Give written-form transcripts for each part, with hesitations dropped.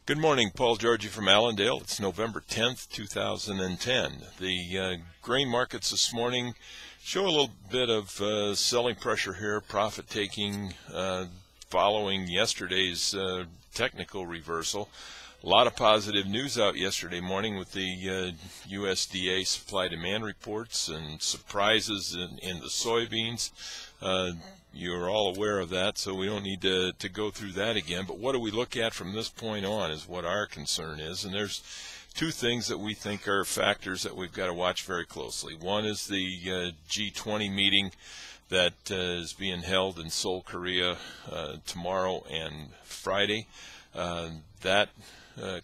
Good morning, Paul Georgie from Allendale. It's November 10th, 2010. The grain markets this morning show a little bit of selling pressure here, profit taking following yesterday's technical reversal. A lot of positive news out yesterday morning with the USDA supply demand reports and surprises in the soybeans. You're all aware of that, so we don't need to go through that again. But what do we look at from this point on is what our concern is. And there's two things that we think are factors that we've got to watch very closely. One is the G20 meeting that is being held in Seoul, Korea tomorrow and Friday. That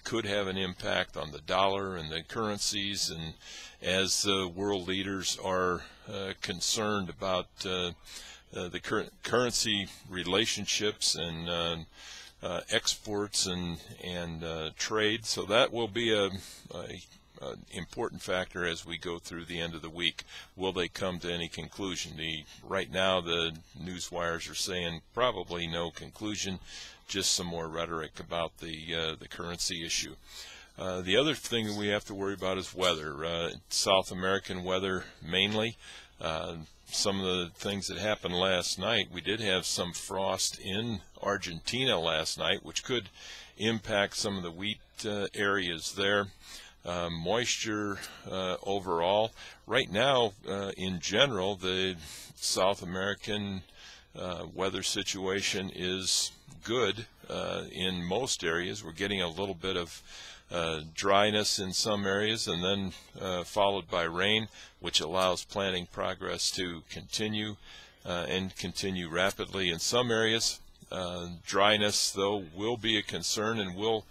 could have an impact on the dollar and the currencies, and as world leaders are concerned about the current currency relationships and exports and trade. So that will be a important factor as we go through the end of the week. Will they come to any conclusion? Right now the news wires are saying probably no conclusion, just some more rhetoric about the currency issue. The other thing we have to worry about is weather, South American weather mainly. Some of the things that happened last night, we did have some frost in Argentina last night, which could impact some of the wheat areas there. Moisture overall. Right now, in general, the South American weather situation is good in most areas. We're getting a little bit of dryness in some areas, and then followed by rain, which allows planting progress to continue and continue rapidly in some areas. Dryness, though, will be a concern and will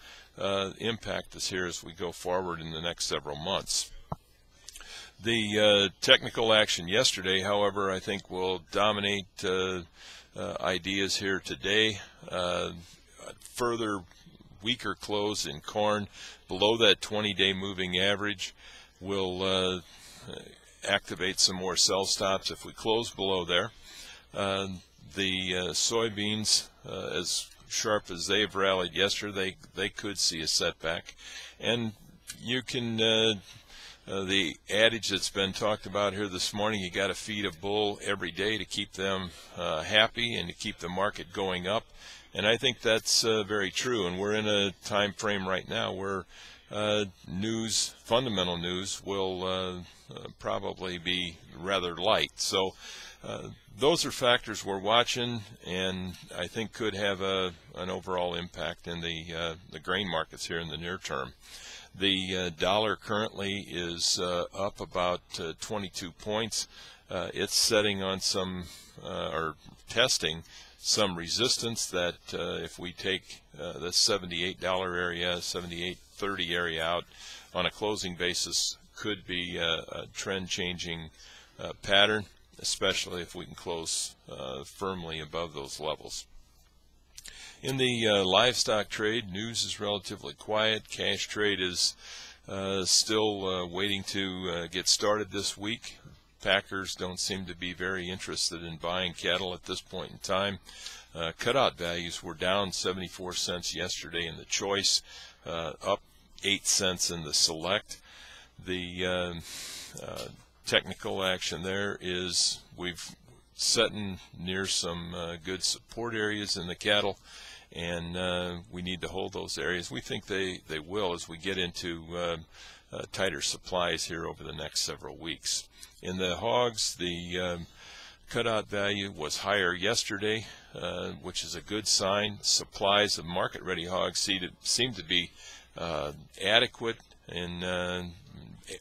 impact us here as we go forward in the next several months. The technical action yesterday, however, I think will dominate ideas here today. Further weaker close in corn below that 20-day moving average will activate some more sell stops if we close below there. The soybeans, as sharp as they've rallied yesterday, they could see a setback. And you can the adage that's been talked about here this morning, you got to feed a bull every day to keep them happy and to keep the market going up. And I think that's very true, and we're in a time frame right now where fundamental news will probably be rather light. So those are factors we're watching, and I think could have an overall impact in the grain markets here in the near term. The dollar currently is up about 22 points. It's setting on some, or testing some resistance that if we take the $78 area, $78.30 area out on a closing basis, could be a trend-changing pattern, especially if we can close firmly above those levels. In the livestock trade, news is relatively quiet. Cash trade is still waiting to get started this week. Packers don't seem to be very interested in buying cattle at this point in time. Cutout values were down 74 cents yesterday in the choice, up 8 cents in the select. The technical action there is we've setting near some good support areas in the cattle, and we need to hold those areas. We think they will as we get into tighter supplies here over the next several weeks. In the hogs, the cutout value was higher yesterday, which is a good sign. Supplies of market-ready hogs seem to be adequate and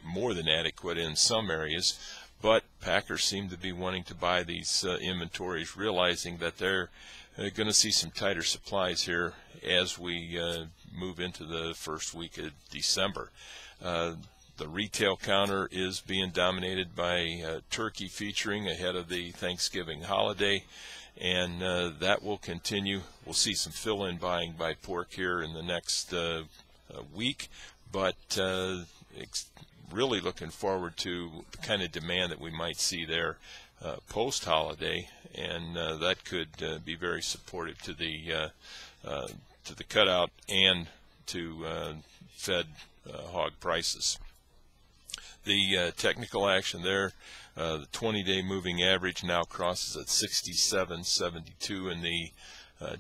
more than adequate in some areas, but packers seem to be wanting to buy these inventories, realizing that they're going to see some tighter supplies here as we move into the first week of December. The retail counter is being dominated by turkey featuring ahead of the Thanksgiving holiday, and that will continue. We'll see some fill-in buying by pork here in the next week, but really looking forward to the kind of demand that we might see there post-holiday, and that could be very supportive to the cutout and to Fed hog prices. The technical action there, the 20-day moving average now crosses at 67.72 in the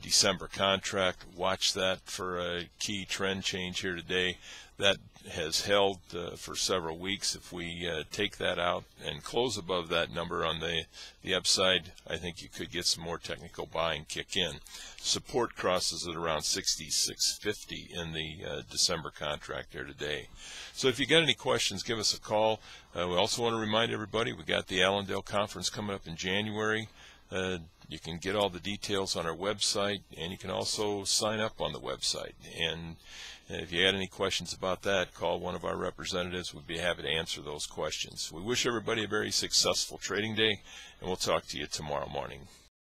December contract. Watch that for a key trend change here today. That has held for several weeks. If we take that out and close above that number on the upside, I think you could get some more technical buying kick in. Support crosses at around 66.50 in the December contract there today. So if you got any questions, give us a call. We also want to remind everybody we got the Allendale conference coming up in January. You can get all the details on our website, and you can also sign up on the website. And if you had any questions about that, call one of our representatives. We'd be happy to answer those questions. We wish everybody a very successful trading day, and we'll talk to you tomorrow morning.